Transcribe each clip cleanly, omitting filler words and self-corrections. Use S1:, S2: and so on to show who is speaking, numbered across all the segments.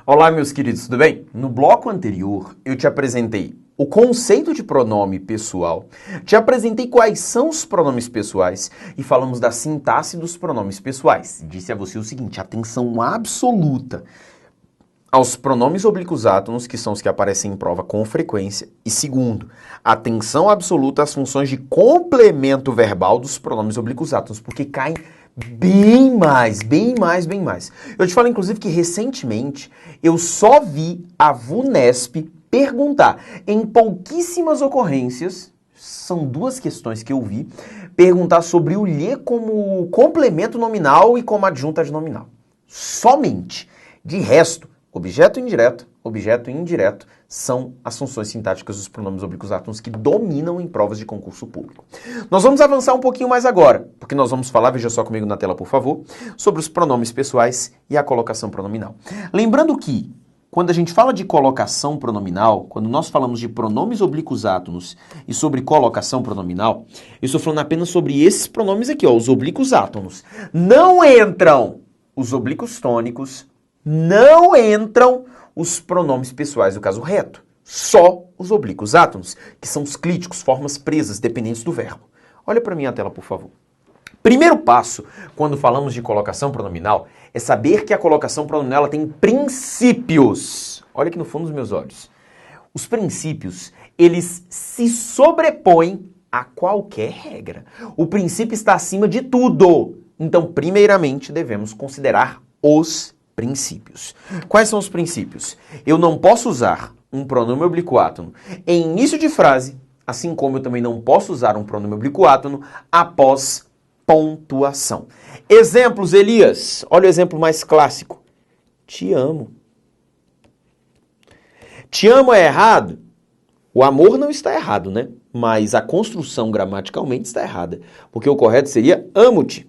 S1: Olá, meus queridos, tudo bem? No bloco anterior, eu te apresentei o conceito de pronome pessoal, te apresentei quais são os pronomes pessoais e falamos da sintaxe dos pronomes pessoais. Disse a você o seguinte, atenção absoluta aos pronomes oblíquos átonos, que são os que aparecem em prova com frequência, e segundo, atenção absoluta às funções de complemento verbal dos pronomes oblíquos átonos, porque caem bem mais. Eu te falo, inclusive, que recentemente eu só vi a VUNESP perguntar, em pouquíssimas ocorrências, são duas questões que eu vi, perguntar sobre o lhe como complemento nominal e como adjunta de nominal. Somente. De resto, objeto e indireto são as funções sintáticas dos pronomes oblíquos átonos que dominam em provas de concurso público. Nós vamos avançar um pouquinho mais agora, porque nós vamos falar, veja só comigo na tela, por favor, sobre os pronomes pessoais e a colocação pronominal. Lembrando que, quando a gente fala de colocação pronominal, quando nós falamos de pronomes oblíquos átonos e sobre colocação pronominal, eu estou falando apenas sobre esses pronomes aqui, ó, os oblíquos átonos. Não entram os oblíquos tônicos, não entram os pronomes pessoais do caso reto, só os oblíquos átonos, que são os clíticos, formas presas, dependentes do verbo. Olha para mim a tela, por favor. Primeiro passo, quando falamos de colocação pronominal, é saber que a colocação pronominal tem princípios. Olha aqui no fundo dos meus olhos. Os princípios, eles se sobrepõem a qualquer regra. O princípio está acima de tudo. Então, primeiramente, devemos considerar os princípios. Quais são os princípios? Eu não posso usar um pronome oblíquo átono em início de frase, assim como eu também não posso usar um pronome oblíquo átono após pontuação. Exemplos, Elias. Olha o exemplo mais clássico. Te amo. Te amo é errado? O amor não está errado, né? Mas a construção gramaticalmente está errada. Porque o correto seria amo-te.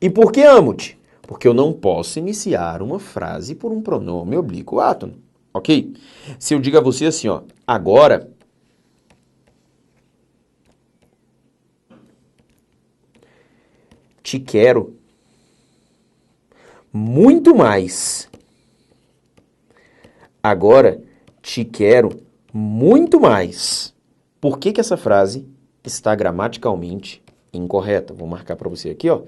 S1: E por que amo-te? Porque eu não posso iniciar uma frase por um pronome oblíquo átono, ok? Se eu digo a você assim, ó, agora te quero muito mais. Agora te quero muito mais. Por que que essa frase está gramaticalmente incorreta? Vou marcar para você aqui, ó.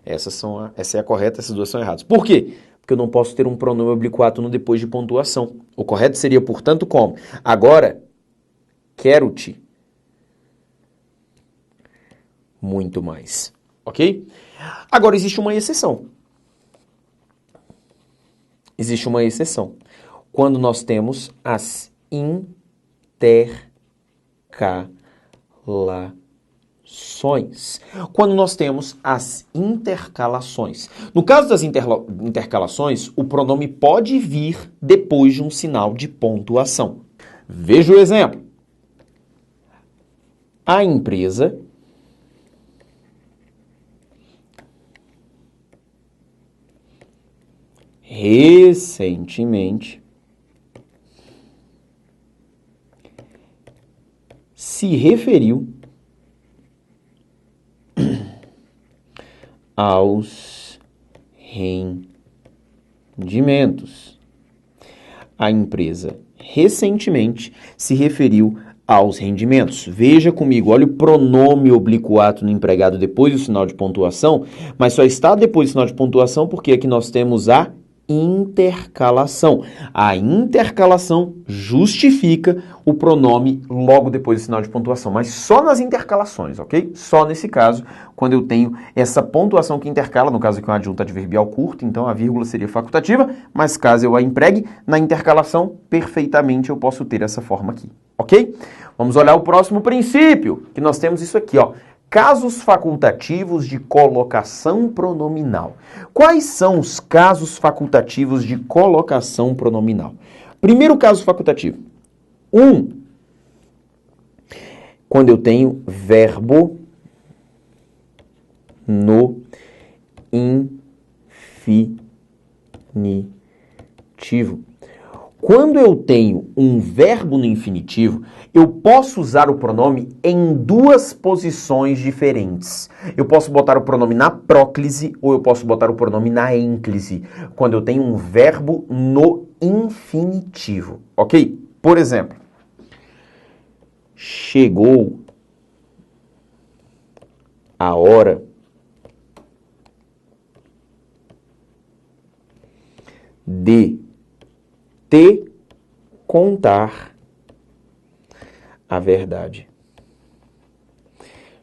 S1: Essa é a correta, essas duas são erradas. Por quê? Porque eu não posso ter um pronome oblíquo átono depois de pontuação. O correto seria, portanto, como? Agora, quero-te muito mais. Ok? Agora, existe uma exceção. Existe uma exceção. Quando nós temos as intercalações. Quando nós temos as intercalações. No caso das intercalações, o pronome pode vir depois de um sinal de pontuação. Veja o exemplo. A empresa recentemente se referiu aos rendimentos. A empresa recentemente se referiu aos rendimentos. Veja comigo, olha o pronome oblíquo átono empregado depois do sinal de pontuação, mas só está depois do sinal de pontuação porque aqui nós temos a intercalação. A intercalação justifica o pronome logo depois do sinal de pontuação, mas só nas intercalações, ok? Só nesse caso, quando eu tenho essa pontuação que intercala, no caso aqui uma adjunta adverbial curta, então a vírgula seria facultativa, mas caso eu a empregue na intercalação, perfeitamente eu posso ter essa forma aqui, ok? Vamos olhar o próximo princípio, que nós temos isso aqui, ó. Casos facultativos de colocação pronominal. Quais são os casos facultativos de colocação pronominal? Primeiro caso facultativo. Quando eu tenho verbo no infinitivo. Quando eu tenho um verbo no infinitivo, eu posso usar o pronome em duas posições diferentes. Eu posso botar o pronome na próclise ou eu posso botar o pronome na ênclise, quando eu tenho um verbo no infinitivo, ok? Por exemplo, chegou a hora de te contar a verdade.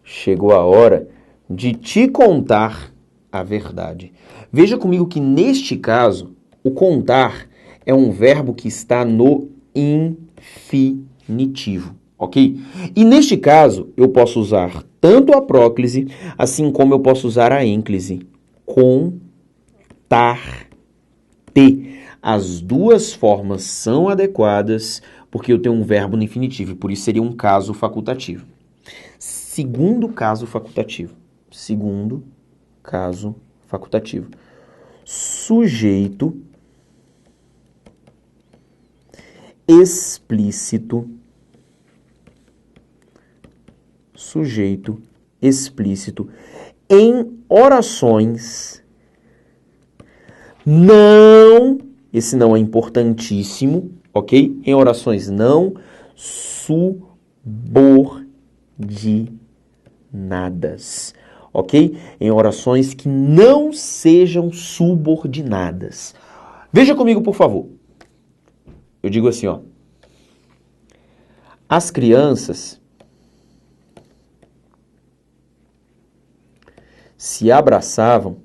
S1: Chegou a hora de te contar a verdade. Veja comigo que neste caso, o contar é um verbo que está no infinitivo, ok? E neste caso, eu posso usar tanto a próclise, assim como eu posso usar a ênclise. Contar-te. As duas formas são adequadas porque eu tenho um verbo no infinitivo, por isso seria um caso facultativo. Segundo caso facultativo. Sujeito explícito. Em orações não, esse não é importantíssimo, ok? Em orações não subordinadas, ok? Em orações que não sejam subordinadas. Veja comigo, por favor. Eu digo assim, ó. As crianças se abraçavam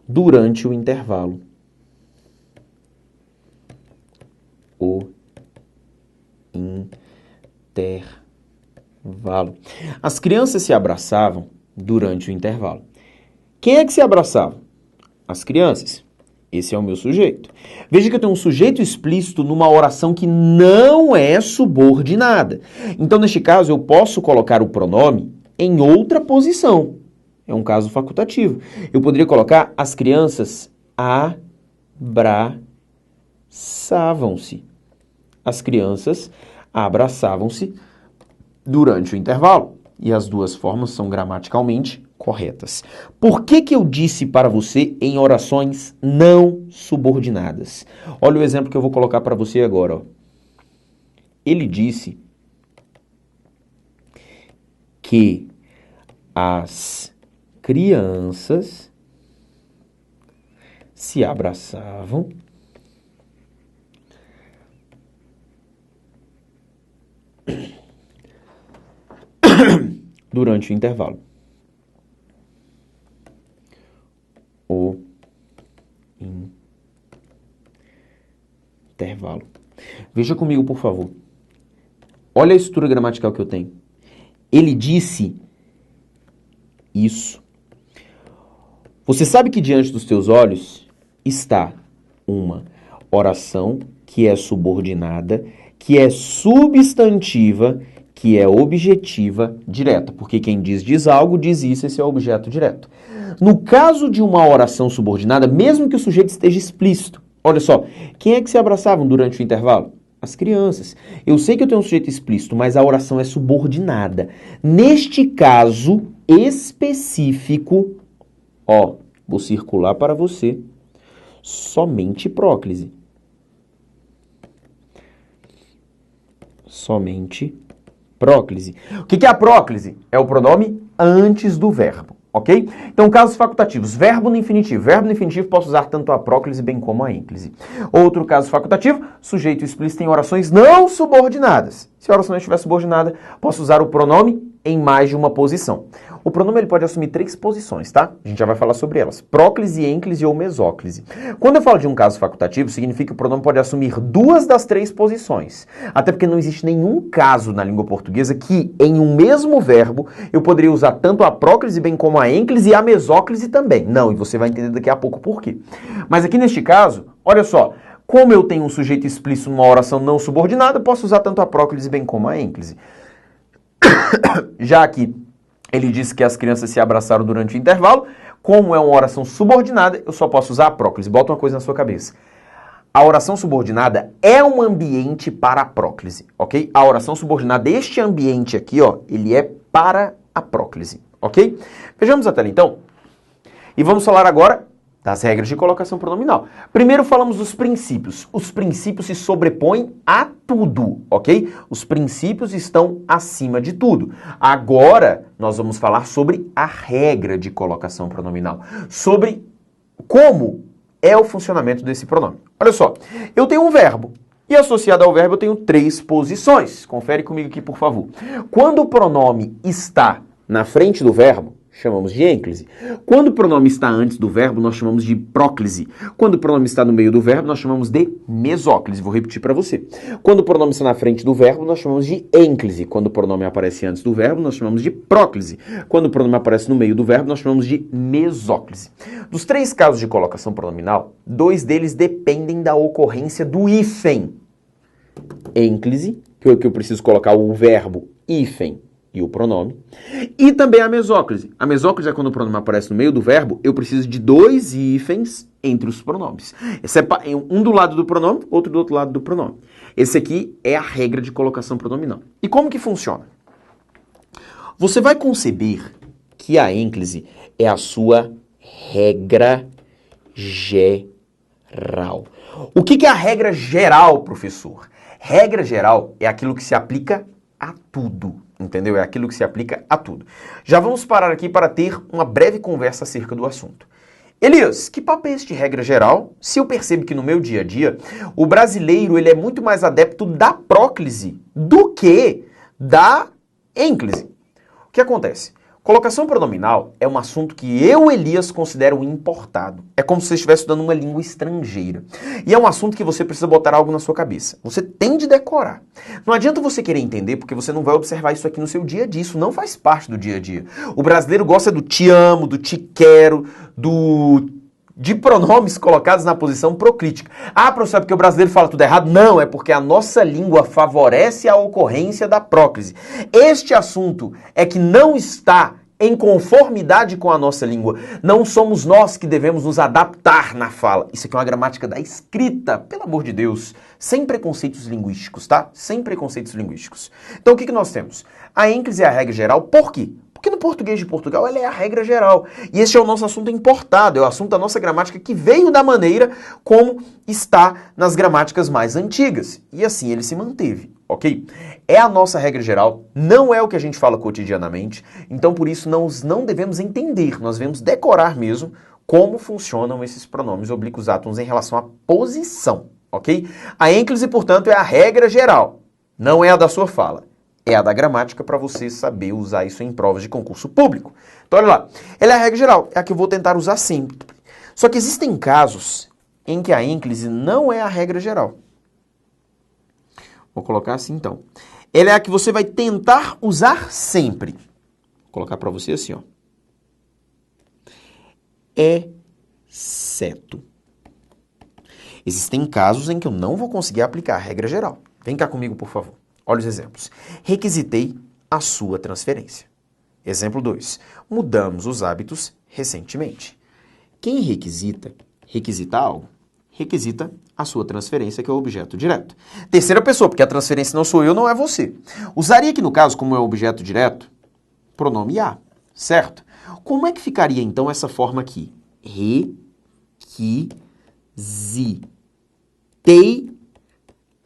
S1: durante o intervalo. As crianças se abraçavam durante o intervalo. Quem é que se abraçava? As crianças. Esse é o meu sujeito. Veja que eu tenho um sujeito explícito numa oração que não é subordinada. Então, neste caso, eu posso colocar o pronome em outra posição. É um caso facultativo. Eu poderia colocar as crianças abraçavam-se. As crianças abraçavam-se durante o intervalo. E as duas formas são gramaticalmente corretas. Por que eu disse para você em orações não subordinadas? Olha o exemplo que eu vou colocar para você agora. Ó. Ele disse que as crianças se abraçavam durante o intervalo. Veja comigo, por favor. Olha a estrutura gramatical que eu tenho. Ele disse isso. Você sabe que diante dos teus olhos está uma oração que é subordinada, que é substantiva, que é objetiva direta. Porque quem diz algo, diz isso, esse é o objeto direto. No caso de uma oração subordinada, mesmo que o sujeito esteja explícito, olha só, quem é que se abraçavam durante o intervalo? As crianças. Eu sei que eu tenho um sujeito explícito, mas a oração é subordinada. Neste caso específico, ó, vou circular para você, somente próclise. Somente próclise. O que é a próclise? É o pronome antes do verbo, ok? Então, casos facultativos. Verbo no infinitivo. Verbo no infinitivo posso usar tanto a próclise bem como a ênclise. Outro caso facultativo, sujeito explícito em orações não subordinadas. Se a oração não estiver subordinada, posso usar o pronome em mais de uma posição. O pronome ele pode assumir 3 posições, tá? A gente já vai falar sobre elas. Próclise, ênclise ou mesóclise. Quando eu falo de um caso facultativo, significa que o pronome pode assumir 2 das 3 posições. Até porque não existe nenhum caso na língua portuguesa que, em um mesmo verbo, eu poderia usar tanto a próclise bem como a ênclise e a mesóclise também. Não, e você vai entender daqui a pouco por quê. Mas aqui neste caso, olha só, Como eu tenho um sujeito explícito numa oração não subordinada, eu posso usar tanto a próclise bem como a ênclise. Já que ele disse que as crianças se abraçaram durante o intervalo, como é uma oração subordinada, eu só posso usar a próclise. Bota uma coisa na sua cabeça. A oração subordinada é um ambiente para a próclise, ok? A oração subordinada, este ambiente aqui, ó, ele é para a próclise, ok? Vejamos a tela então. E vamos falar agora das regras de colocação pronominal. Primeiro falamos dos princípios. Os princípios se sobrepõem a tudo, ok? Os princípios estão acima de tudo. Agora nós vamos falar sobre a regra de colocação pronominal. Sobre como é o funcionamento desse pronome. Olha só, eu tenho um verbo. E associado ao verbo eu tenho 3 posições. Confere comigo aqui, por favor. Quando o pronome está na frente do verbo, chamamos de ênclise. Quando o pronome está antes do verbo, nós chamamos de próclise. Quando o pronome está no meio do verbo, nós chamamos de mesóclise. Vou repetir para você. Quando o pronome está na frente do verbo, nós chamamos de ênclise. Quando o pronome aparece antes do verbo, nós chamamos de próclise. Quando o pronome aparece no meio do verbo, nós chamamos de mesóclise. Dos 3 casos de colocação pronominal, 2 deles dependem da ocorrência do hífen. Ênclise, que eu preciso colocar o verbo hífen e o pronome, e também a mesóclise. A mesóclise é quando o pronome aparece no meio do verbo, eu preciso de 2 hífens entre os pronomes. Um do lado do pronome, outro do outro lado do pronome. Esse aqui é a regra de colocação pronominal. E como que funciona? Você vai conceber que a ênclise é a sua regra geral. O que é a regra geral, professor? Regra geral é aquilo que se aplica a tudo, entendeu? É aquilo que se aplica a tudo. Já vamos parar aqui para ter uma breve conversa acerca do assunto. Elias, que papo é esse de regra geral? Se eu percebo que no meu dia a dia, o brasileiro ele é muito mais adepto da próclise do que da ênclise. O que acontece? Colocação pronominal é um assunto que eu, Elias, considero importado. É como se você estivesse estudando uma língua estrangeira. E é um assunto que você precisa botar algo na sua cabeça. Você tem de decorar. Não adianta você querer entender, porque você não vai observar isso aqui no seu dia a dia. Isso não faz parte do dia a dia. O brasileiro gosta do te amo, do te quero, de pronomes colocados na posição proclítica. Ah, professor, é porque o brasileiro fala tudo errado? Não, é porque a nossa língua favorece a ocorrência da próclise. Este assunto é que não está em conformidade com a nossa língua. Não somos nós que devemos nos adaptar na fala. Isso aqui é uma gramática da escrita, pelo amor de Deus. Sem preconceitos linguísticos, tá? Sem preconceitos linguísticos. Então, o que nós temos? A ênclise é a regra geral. Por quê? Porque no português de Portugal ela é a regra geral. E esse é o nosso assunto importado, é o assunto da nossa gramática que veio da maneira como está nas gramáticas mais antigas. E assim ele se manteve, ok? É a nossa regra geral, não é o que a gente fala cotidianamente, então por isso nós não devemos entender, nós devemos decorar mesmo como funcionam esses pronomes oblíquos átons em relação à posição, ok? A ênclise, portanto, é a regra geral, não é a da sua fala. É a da gramática para você saber usar isso em provas de concurso público. Então, olha lá. Ela é a regra geral, é a que eu vou tentar usar sempre. Só que existem casos em que a ênclise não é a regra geral. Vou colocar assim, então. Ela é a que você vai tentar usar sempre. Vou colocar para você assim, ó. Exceto. Existem casos em que eu não vou conseguir aplicar a regra geral. Vem cá comigo, por favor. Olha os exemplos. Requisitei a sua transferência. Exemplo 2. Mudamos os hábitos recentemente. Quem requisita algo, requisita a sua transferência, que é o objeto direto. Terceira pessoa, porque a transferência não sou eu, não é você. Usaria aqui no caso, como é o objeto direto, pronome a, certo? Como é que ficaria então essa forma aqui? Requisitei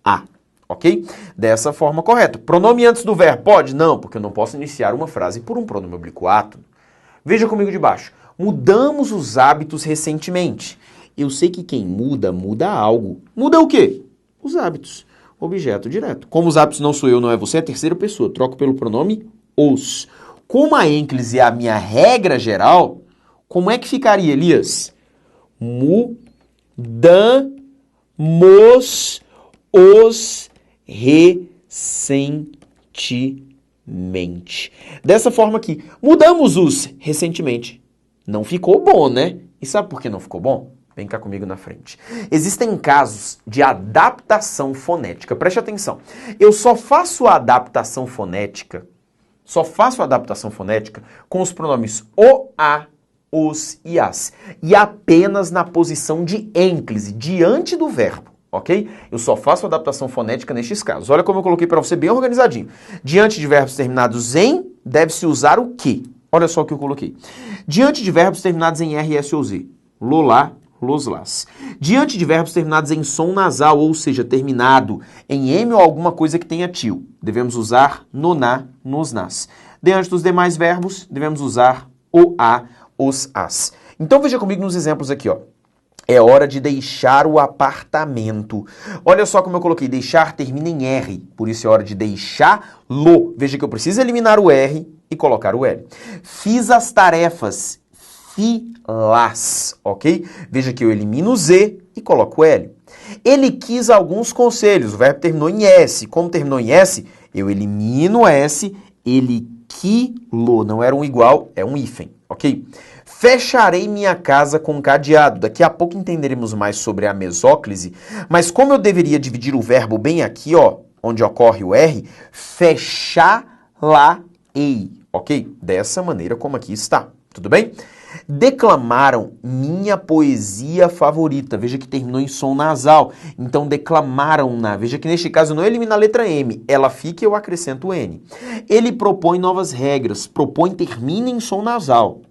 S1: a. Ok? Dessa forma correta. Pronome antes do verbo, pode? Não, porque eu não posso iniciar uma frase por um pronome oblíquo átono. Veja comigo de baixo. Mudamos os hábitos recentemente. Eu sei que quem muda, muda algo. Muda o quê? Os hábitos. Objeto direto. Como os hábitos não sou eu, não é você, é a terceira pessoa. Troco pelo pronome os. Como a ênclise é a minha regra geral, como é que ficaria, Elias? Mudamos os recentemente. Dessa forma aqui, mudamos os recentemente. Não ficou bom, né? E sabe por que não ficou bom? Vem cá comigo na frente. Existem casos de adaptação fonética. Preste atenção. Eu só faço a adaptação fonética com os pronomes o, a, os e as. E apenas na posição de ênclise, diante do verbo, ok? Eu só faço a adaptação fonética nestes casos. Olha como eu coloquei para você bem organizadinho. Diante de verbos terminados em, deve-se usar o que? Olha só o que eu coloquei. Diante de verbos terminados em R, S ou Z. Lolá, los, las. Diante de verbos terminados em som nasal, ou seja, terminado em M ou alguma coisa que tenha tio, devemos usar noná, nos, nas. Diante dos demais verbos, devemos usar o, a, os, as. Então veja comigo nos exemplos aqui, ó. É hora de deixar o apartamento. Olha só como eu coloquei, deixar termina em R, por isso é hora de deixá-lo. Veja que eu preciso eliminar o R e colocar o L. Fiz as tarefas, filas, ok? Veja que eu elimino o Z e coloco o L. Ele quis alguns conselhos, o verbo terminou em S. Como terminou em S, eu elimino o S, ele quilo, não era um igual, é um hífen, ok? Fecharei minha casa com cadeado. Daqui a pouco entenderemos mais sobre a mesóclise, mas como eu deveria dividir o verbo bem aqui, ó, onde ocorre o R, fechá-la-ei, ok? Dessa maneira como aqui está, tudo bem? Declamaram minha poesia favorita. Veja que terminou em som nasal. Então, declamaram-na. Veja que neste caso eu não elimino a letra M. Ela fica e eu acrescento o N. Ele propõe novas regras. Propõe termina em som nasal.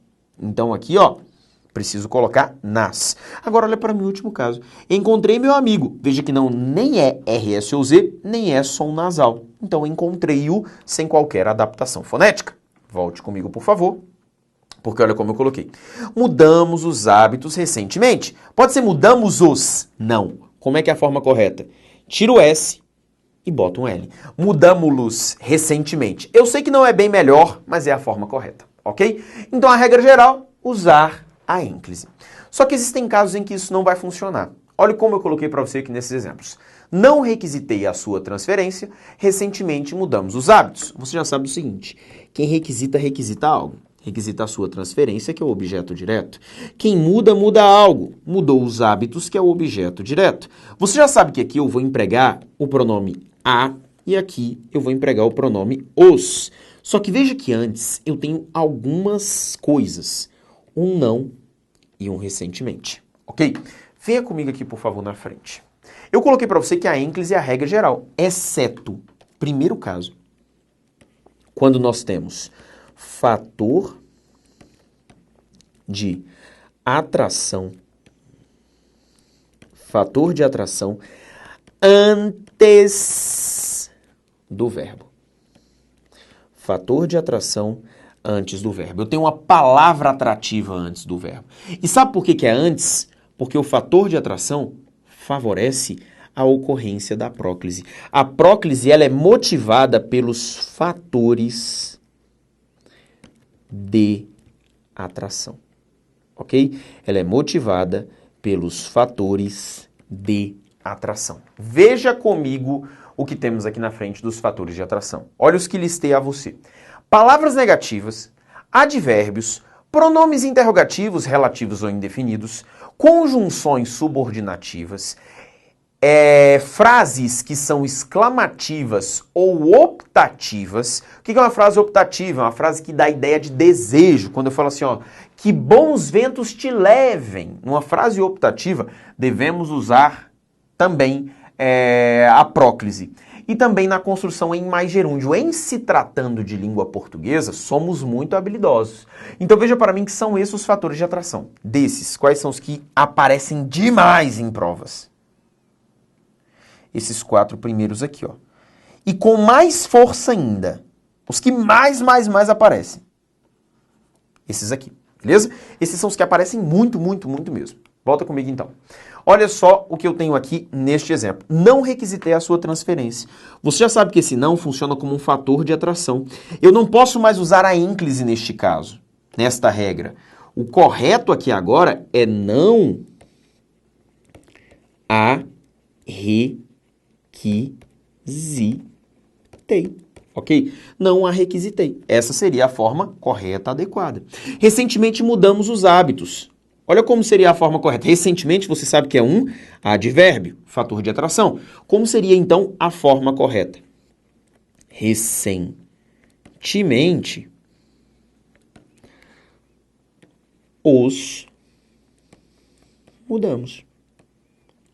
S1: Então, aqui, ó, preciso colocar nas. Agora, olha para o meu último caso. Encontrei meu amigo. Veja que não nem é R, S ou Z, nem é som nasal. Então, encontrei-o sem qualquer adaptação fonética. Volte comigo, por favor. Porque olha como eu coloquei. Mudamos os hábitos recentemente. Pode ser mudamos os? Não. Como é que é a forma correta? Tira o S e bota um L. Mudamos-los recentemente. Eu sei que não é bem melhor, mas é a forma correta, ok? Então a regra geral, usar a ênclise. Só que existem casos em que isso não vai funcionar. Olha como eu coloquei para você aqui nesses exemplos. Não requisitei a sua transferência, recentemente mudamos os hábitos. Você já sabe o seguinte, quem requisita, requisita algo. Requisita a sua transferência, que é o objeto direto. Quem muda, muda algo. Mudou os hábitos, que é o objeto direto. Você já sabe que aqui eu vou empregar o pronome a e aqui eu vou empregar o pronome os. Só que veja que antes eu tenho algumas coisas. Um não e um recentemente. Ok? Venha comigo aqui, por favor, na frente. Eu coloquei para você que a ênclise é a regra geral, exceto, primeiro caso, quando nós temos fator de atração antes do verbo. Fator de atração antes do verbo. Eu tenho uma palavra atrativa antes do verbo. E sabe por que que é antes? Porque o fator de atração favorece a ocorrência da próclise. A próclise ela é motivada pelos fatores de atração, ok? Ela é motivada pelos fatores de atração. Veja comigo o que temos aqui na frente dos fatores de atração. Olha os que listei a você. Palavras negativas, advérbios, pronomes interrogativos relativos ou indefinidos, conjunções subordinativas, frases que são exclamativas ou optativas. O que é uma frase optativa? É uma frase que dá a ideia de desejo. Quando eu falo assim, ó, que bons ventos te levem. Numa frase optativa, devemos usar também a próclise. E também na construção em mais gerúndio. Em se tratando de língua portuguesa, somos muito habilidosos. Então veja para mim que são esses os fatores de atração. Desses, quais são os que aparecem demais em provas? Esses 4 primeiros aqui, ó. E com mais força ainda, os que mais aparecem. Esses aqui, beleza? Esses são os que aparecem muito mesmo. Volta comigo então. Olha só o que eu tenho aqui neste exemplo. Não requisitei a sua transferência. Você já sabe que esse não funciona como um fator de atração. Eu não posso mais usar a ênclise neste caso, nesta regra. O correto aqui agora é não a requisitei, ok? Não a requisitei. Essa seria a forma correta, adequada. Recentemente mudamos os hábitos. Olha como seria a forma correta. Recentemente, você sabe que é um advérbio, fator de atração. Como seria, então, a forma correta? Recentemente, os mudamos.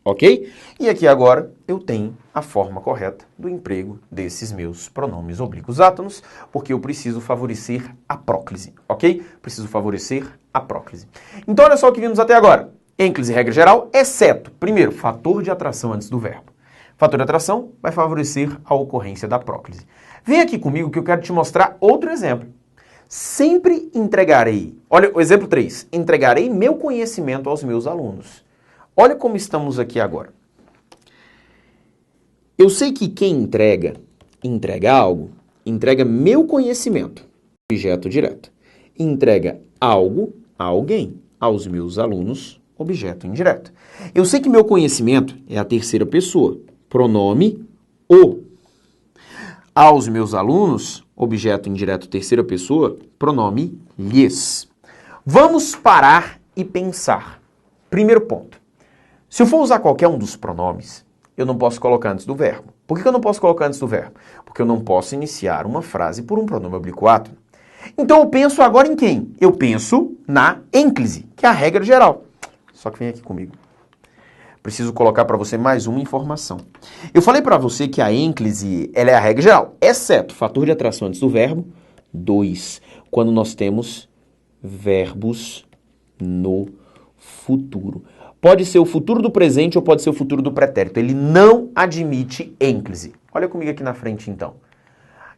S1: Ok? E aqui agora eu tenho a forma correta do emprego desses meus pronomes oblíquos átonos, porque eu preciso favorecer a próclise, ok? Preciso favorecer a próclise. Então olha só o que vimos até agora. Ênclise, regra geral, exceto, primeiro, fator de atração antes do verbo. Fator de atração vai favorecer a ocorrência da próclise. Vem aqui comigo que eu quero te mostrar outro exemplo. Sempre entregarei, olha o exemplo 3, entregarei meu conhecimento aos meus alunos. Olha como estamos aqui agora. Eu sei que quem entrega algo, entrega meu conhecimento, objeto direto. Entrega algo a alguém, aos meus alunos, objeto indireto. Eu sei que meu conhecimento é a terceira pessoa, pronome o. Aos meus alunos, objeto indireto, terceira pessoa, pronome lhes. Vamos parar e pensar. Primeiro ponto. Se eu for usar qualquer um dos pronomes, eu não posso colocar antes do verbo. Por que eu não posso colocar antes do verbo? Porque eu não posso iniciar uma frase por um pronome oblíquo átono. Então eu penso agora em quem? Eu penso na ênclise, que é a regra geral. Só que vem aqui comigo. Preciso colocar para você mais uma informação. Eu falei para você que a ênclise ela é a regra geral, exceto fator de atração antes do verbo, 2, quando nós temos verbos no futuro. Pode ser o futuro do presente ou pode ser o futuro do pretérito. Ele não admite ênclise. Olha comigo aqui na frente, então.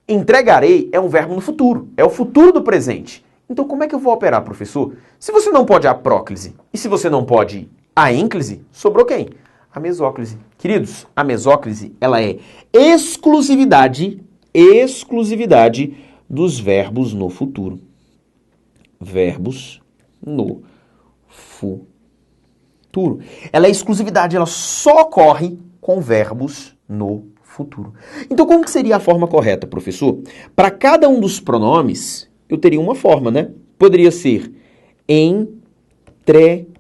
S1: Entregarei é um verbo no futuro. É o futuro do presente. Então, como é que eu vou operar, professor? Se você não pode a próclise e se você não pode a ênclise, sobrou quem? A mesóclise. Queridos, a mesóclise, ela é exclusividade dos verbos no futuro. Verbos no futuro. Ela é exclusividade, ela só ocorre com verbos no futuro. Então, como que seria a forma correta, professor? Para cada um dos pronomes, eu teria uma forma, né? Poderia ser entregar.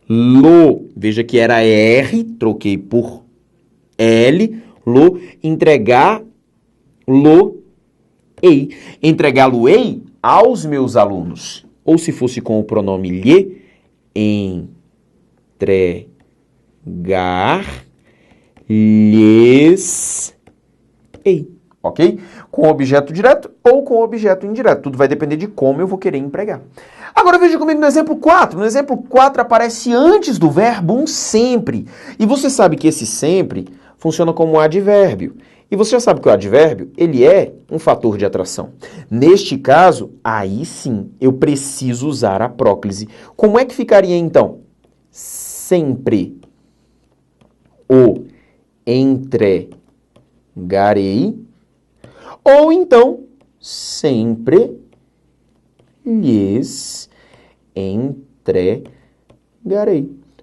S1: Lo, veja que era R, troquei por L, lo, entregar, lo, ei. Entregá-lo-ei aos meus alunos. Ou se fosse com o pronome lhe, entregar-lhes-ei. Ok? Com objeto direto ou com objeto indireto. Tudo vai depender de como eu vou querer empregar. Agora veja comigo no exemplo 4. No exemplo 4 aparece antes do verbo um sempre. E você sabe que esse sempre funciona como um advérbio. E você já sabe que o advérbio, ele é um fator de atração. Neste caso, aí sim, eu preciso usar a próclise. Como é que ficaria então? Sempre o entregarei, ou então, sempre lhes entregarei.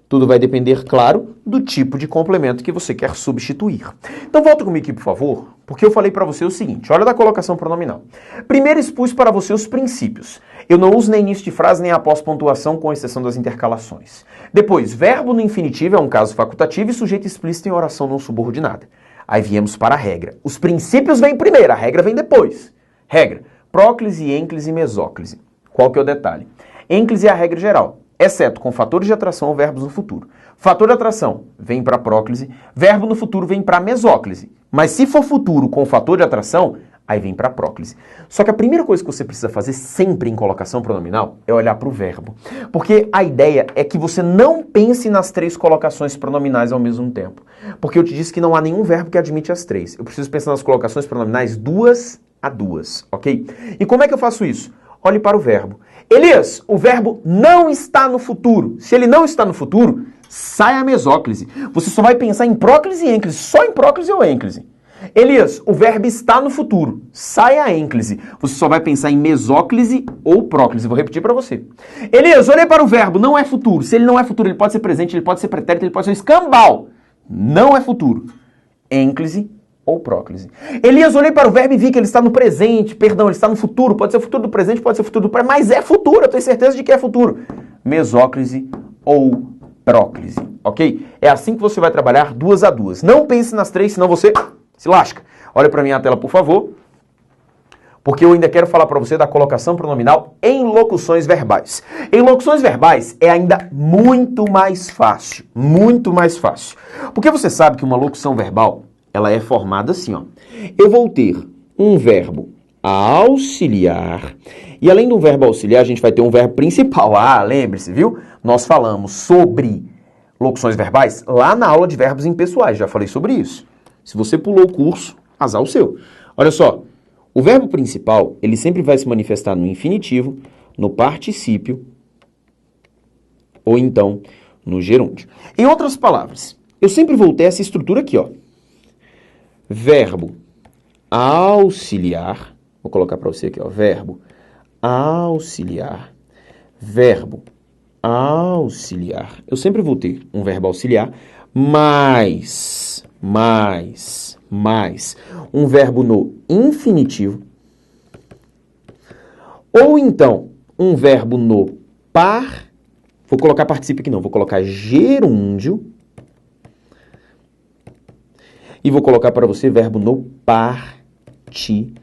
S1: Tudo vai depender, claro, do tipo de complemento que você quer substituir. Então volta comigo aqui, por favor, porque eu falei para você o seguinte, olha da colocação pronominal. Primeiro expus para você os princípios. Eu não uso nem início de frase nem após pontuação, com exceção das intercalações. Depois, verbo no infinitivo é um caso facultativo e sujeito explícito em oração não subordinada. Aí viemos para a regra. Os princípios vêm primeiro, a regra vem depois. Regra, próclise, ênclise e mesóclise. Qual que é o detalhe? Ênclise é a regra geral, exceto com fatores de atração ou verbos no futuro. Fator de atração vem para a próclise, verbo no futuro vem para a mesóclise. Mas se for futuro com fator de atração, aí vem para a próclise. Só que a primeira coisa que você precisa fazer sempre em colocação pronominal é olhar para o verbo. Porque a ideia é que você não pense nas três colocações pronominais ao mesmo tempo. Porque eu te disse que não há nenhum verbo que admite as três. Eu preciso pensar nas colocações pronominais 2 a 2, ok? E como é que eu faço isso? Olhe para o verbo. Elias, o verbo não está no futuro. Se ele não está no futuro, sai a mesóclise. Você só vai pensar em próclise e ênclise, só em próclise ou ênclise. Elias, o verbo está no futuro. Sai a ênclise. Você só vai pensar em mesóclise ou próclise. Vou repetir para você. Elias, olhei para o verbo, não é futuro. Se ele não é futuro, ele pode ser presente, ele pode ser pretérito, ele pode ser escambau. Não é futuro. Ênclise, ou próclise. Elias, olhei para o verbo e vi que ele está no presente, perdão, ele está no futuro, pode ser o futuro do presente, pode ser o futuro do presente, mas é futuro, eu tenho certeza de que é futuro. Mesóclise ou próclise, ok? É assim que você vai trabalhar duas a duas. Não pense nas três, senão você se lasca. Olha para minha tela, por favor, porque eu ainda quero falar para você da colocação pronominal em locuções verbais. Em locuções verbais é ainda muito mais fácil, porque você sabe que uma locução verbal, ela é formada assim, ó. Eu vou ter um verbo auxiliar, e além do verbo auxiliar, a gente vai ter um verbo principal. Ah, lembre-se, viu? Nós falamos sobre locuções verbais lá na aula de verbos impessoais, já falei sobre isso. Se você pulou o curso, azar o seu. Olha só, o verbo principal, ele sempre vai se manifestar no infinitivo, no particípio, ou então no gerúndio. Em outras palavras, eu sempre vou ter essa estrutura aqui, ó. Verbo auxiliar, vou colocar para você aqui, ó, verbo auxiliar, verbo auxiliar. Eu sempre vou ter um verbo auxiliar mais um verbo no infinitivo, ou então um verbo no vou colocar particípio aqui não, vou colocar gerúndio, e vou colocar para você verbo no particípio.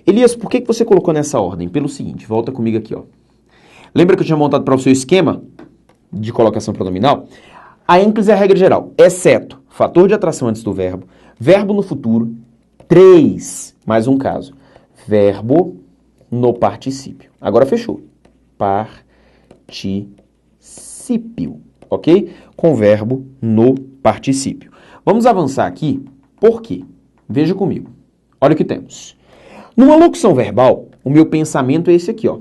S1: Elias, por que você colocou nessa ordem? Pelo seguinte, volta comigo aqui, ó. Lembra que eu tinha montado para você o esquema de colocação pronominal? A ênclise é a regra geral, exceto fator de atração antes do verbo, verbo no futuro, 3, mais um caso, verbo no particípio. Agora fechou. Particípio, ok? Com verbo no particípio. Vamos avançar aqui, por quê? Veja comigo. Olha o que temos. Numa locução verbal, o meu pensamento é esse aqui, ó.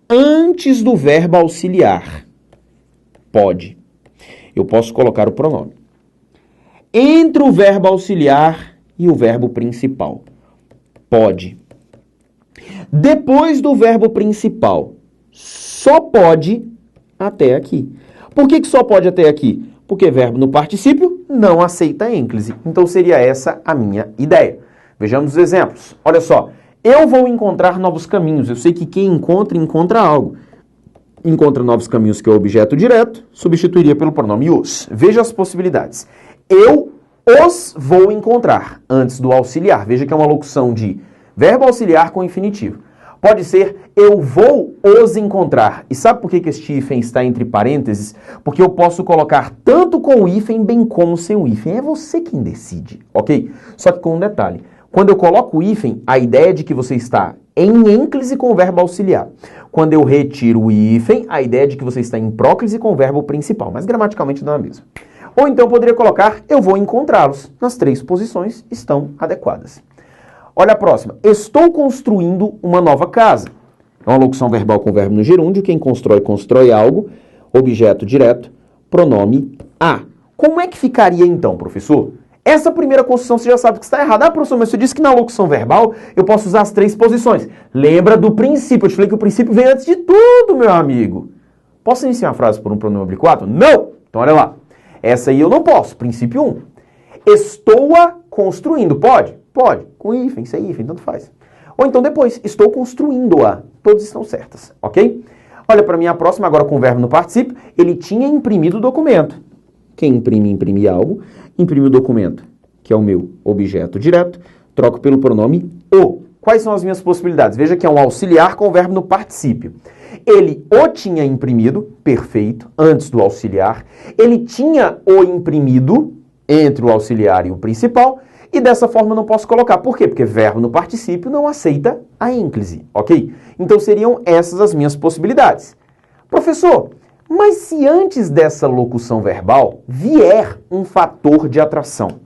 S1: Antes do verbo auxiliar, pode. Eu posso colocar o pronome. Entre o verbo auxiliar e o verbo principal, pode. Depois do verbo principal, só pode até aqui. Por que só pode até aqui? Porque verbo no particípio não aceita ênclise. Então seria essa a minha ideia. Vejamos os exemplos. Olha só. Eu vou encontrar novos caminhos. Eu sei que quem encontra, encontra algo. Encontra novos caminhos, que é o objeto direto, substituiria pelo pronome os. Veja as possibilidades. Eu os vou encontrar antes do auxiliar. Veja que é uma locução de verbo auxiliar com infinitivo. Pode ser eu vou os encontrar. E sabe por que este hífen está entre parênteses? Porque eu posso colocar tanto com o hífen bem como sem o hífen. É você quem decide, ok? Só que com um detalhe. Quando eu coloco o hífen, a ideia é de que você está em ênclise com o verbo auxiliar. Quando eu retiro o hífen, a ideia é de que você está em próclise com o verbo principal. Mas gramaticalmente não é a mesma. Ou então eu poderia colocar eu vou encontrá-los. Nas 3 posições estão adequadas. Olha a próxima. Estou construindo uma nova casa. É uma locução verbal com verbo no gerúndio. Quem constrói, constrói algo. Objeto direto. Pronome a. Como é que ficaria então, professor? Essa primeira construção você já sabe que está errada. Ah, professor, mas você disse que na locução verbal eu posso usar as 3 posições. Lembra do princípio. Eu te falei que o princípio vem antes de tudo, meu amigo. Posso iniciar a frase por um pronome oblíquo? Não! Então olha lá. Essa aí eu não posso. Princípio 1. Estou-a construindo. Pode? Pode. Com hífen, sem hífen, tanto faz. Ou então depois, estou construindo-a. Todas estão certas, ok? Olha para mim a próxima, agora com o verbo no particípio. Ele tinha imprimido o documento. Quem imprime algo. Imprime o documento, que é o meu objeto direto. Troco pelo pronome o. Quais são as minhas possibilidades? Veja que é um auxiliar com o verbo no particípio. Ele o tinha imprimido, perfeito, antes do auxiliar. Ele tinha o imprimido entre o auxiliar e o principal. E dessa forma eu não posso colocar. Por quê? Porque verbo no particípio não aceita a ênclise, ok? Então seriam essas as minhas possibilidades. Professor, mas se antes dessa locução verbal vier um fator de atração,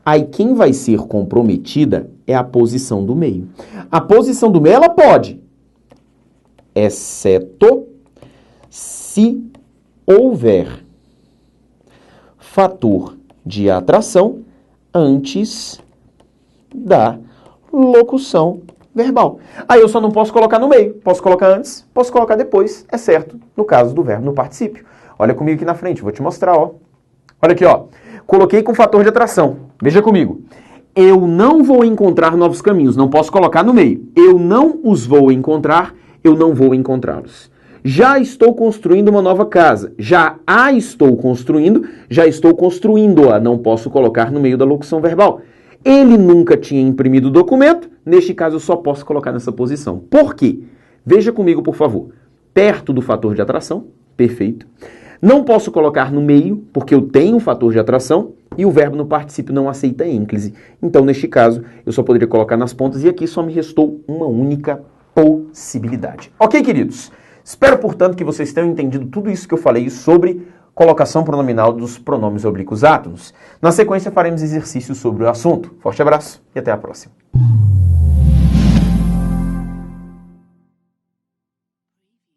S1: aí quem vai ser comprometida é a posição do meio. A posição do meio ela pode, exceto se houver fator de atração antes da locução verbal. Aí eu só não posso colocar no meio. Posso colocar antes, posso colocar depois, é certo, no caso do verbo no particípio. Olha comigo aqui na frente, vou te mostrar, ó. Olha aqui, ó. coloquei com fator de atração. Veja comigo. Eu não vou encontrar novos caminhos, não posso colocar no meio. Eu não os vou encontrar, eu não vou encontrá-los. Já estou construindo uma nova casa. Já a estou construindo-a. Não posso colocar no meio da locução verbal. Ele nunca tinha imprimido o documento. Neste caso, eu só posso colocar nessa posição. Por quê? Veja comigo, por favor. Perto do fator de atração. Perfeito. Não posso colocar no meio, porque eu tenho um fator de atração. E o verbo no particípio não aceita ênclise. Então, neste caso, eu só poderia colocar nas pontas. E aqui só me restou uma única possibilidade. Ok, queridos? Espero, portanto, que vocês tenham entendido tudo isso que eu falei sobre colocação pronominal dos pronomes oblíquos átonos. Na sequência, faremos exercícios sobre o assunto. Forte abraço e até a próxima.